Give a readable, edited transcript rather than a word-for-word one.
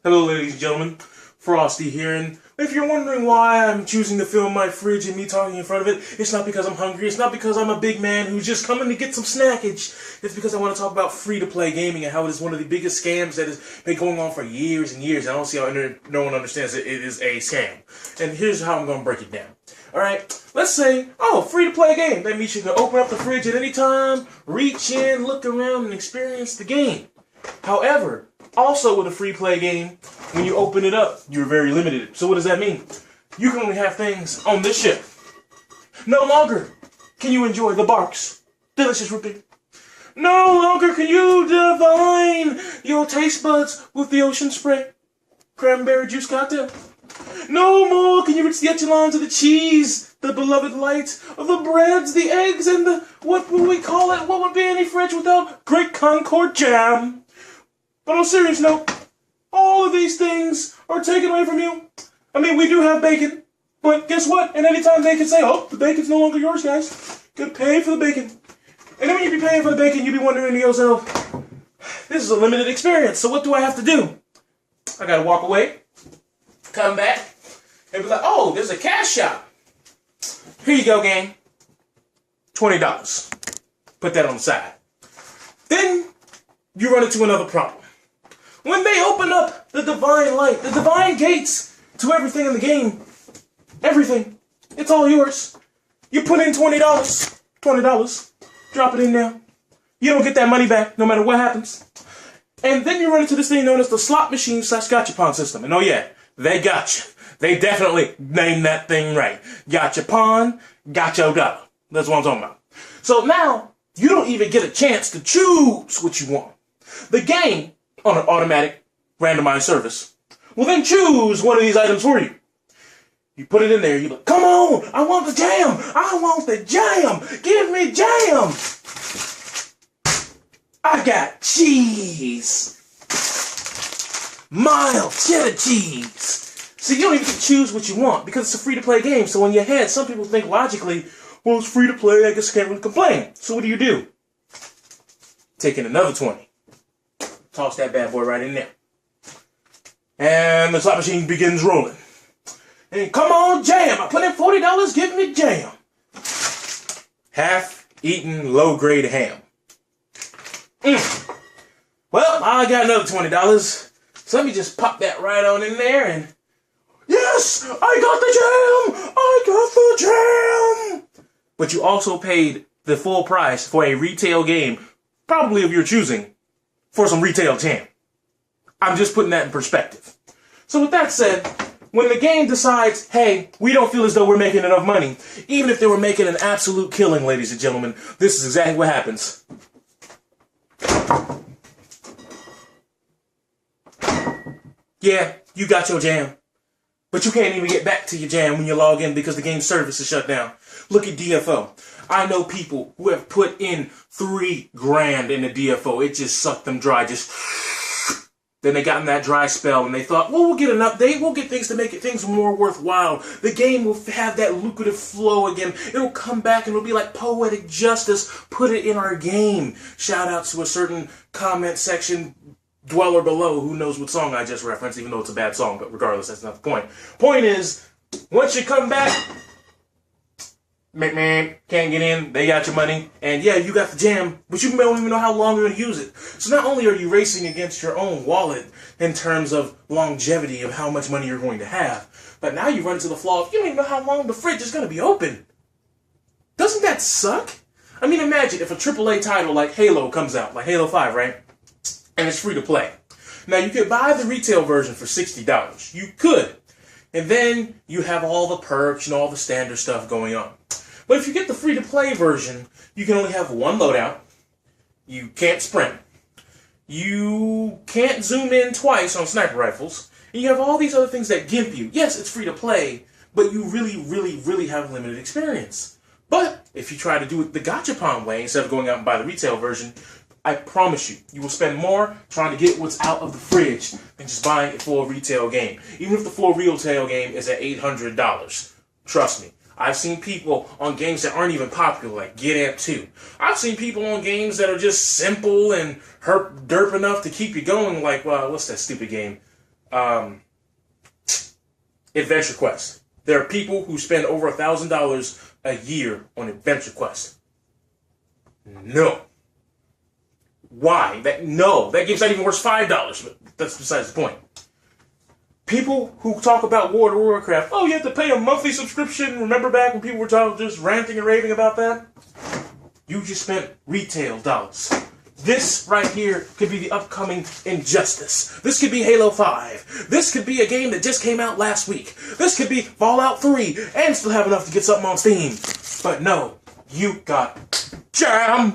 Hello, ladies and gentlemen. Frosty here, and if you're wondering why I'm choosing to film my fridge and me talking in front of it, it's not because I'm hungry, it's not because I'm a big man who's just coming to get some snackage. It's because I want to talk about free-to-play gaming and how it is one of the biggest scams that has been going on for years and years. I don't see how no one understands that it is a scam. And here's how I'm going to break it down. Alright, let's say, free-to-play game. That means you can open up the fridge at any time, reach in, look around, and experience the game. However, also with a free play game, when you open it up, you're very limited. So what does that mean? You can only have things on this ship. No longer can you enjoy the Barks delicious root beer. No longer can you divine your taste buds with the Ocean Spray cranberry juice cocktail. No more can you reach the echelons of the cheese, the beloved light of the breads, the eggs, and the, what would we call it? What would be any fridge without Great Concord jam? But on a serious note, all of these things are taken away from you. I mean, we do have bacon, but guess what? And anytime they can say, oh, the bacon's no longer yours, guys. Gotta pay for the bacon. And then when you be paying for the bacon, you be wondering to yourself, this is a limited experience, so what do I have to do? I gotta walk away, come back, and be like, oh, there's a cash shop. Here you go, gang. $20. Put that on the side. Then you run into another problem. When they open up the divine light, the divine gates to everything in the game, everything, it's all yours. You put in $20, drop it in now. You don't get that money back no matter what happens. And then you run into this thing known as the slot machine / gachapon system. And oh yeah, they got you. They definitely named that thing right. Gachapon, gacho dollar. That's what I'm talking about. So now, you don't even get a chance to choose what you want. The game, on an automatic randomized service, will then choose one of these items for you. You put it in there, you're like, come on, I want the jam, I want the jam, give me jam. I got cheese, mild cheddar cheese. So you don't even get to choose what you want because it's a free-to-play game. So in your head, some people think logically, well, it's free-to-play, I guess I can't really complain. So what do? Take in another 20. Toss that bad boy right in there. And the slot machine begins rolling. And come on, jam. I put in $40, give me jam. Half-eaten, low-grade ham. Well, I got another $20. So let me just pop that right on in there and... Yes! I got the jam! I got the jam! But you also paid the full price for a retail game, probably of your choosing, for some retail jam. I'm just putting that in perspective. So with that said, when the game decides, hey, we don't feel as though we're making enough money, even if they were making an absolute killing, ladies and gentlemen, this is exactly what happens. Yeah, you got your jam, but you can't even get back to your jam when you log in because the game service is shut down. Look at DFO. I know people who have put in $3 grand in the DFO. It just sucked them dry. Then they got in that dry spell and they thought, well, we'll get an update. We'll get things to make things more worthwhile. The game will have that lucrative flow again. It'll come back and it'll be like poetic justice. Put it in our game. Shout out to a certain comment section dweller below who knows what song I just referenced, even though it's a bad song, but regardless, that's not the point. Point is, once you come back, can't get in, they got your money, and yeah, you got the jam, but you don't even know how long you're going to use it. So not only are you racing against your own wallet in terms of longevity of how much money you're going to have, but now you run into the flaw of you don't even know how long the fridge is going to be open. Doesn't that suck? I mean, imagine if a AAA title like Halo comes out, like Halo 5, right? And it's free to play. Now, you could buy the retail version for $60. You could. And then you have all the perks and all the standard stuff going on. But if you get the free-to-play version, you can only have one loadout. You can't sprint. You can't zoom in twice on sniper rifles. And you have all these other things that gimp you. Yes, it's free-to-play, but you really have limited experience. But if you try to do it the gachapon way, instead of going out and buy the retail version, I promise you, you will spend more trying to get what's out of the fridge than just buying a full retail game. Even if the full retail game is at $800. Trust me. I've seen people on games that aren't even popular, like Get Amp 2. I've seen people on games that are just simple and derp enough to keep you going, like, what's that stupid game? Adventure Quest. There are people who spend over $1,000 a year on Adventure Quest. No. Why? That game's not even worth $5, but that's besides the point. People who talk about World of Warcraft, oh, you have to pay a monthly subscription. Remember back when people were just ranting and raving about that? You just spent retail dollars. This right here could be the upcoming Injustice. This could be Halo 5. This could be a game that just came out last week. This could be Fallout 3 and still have enough to get something on Steam. But no, you got Jam!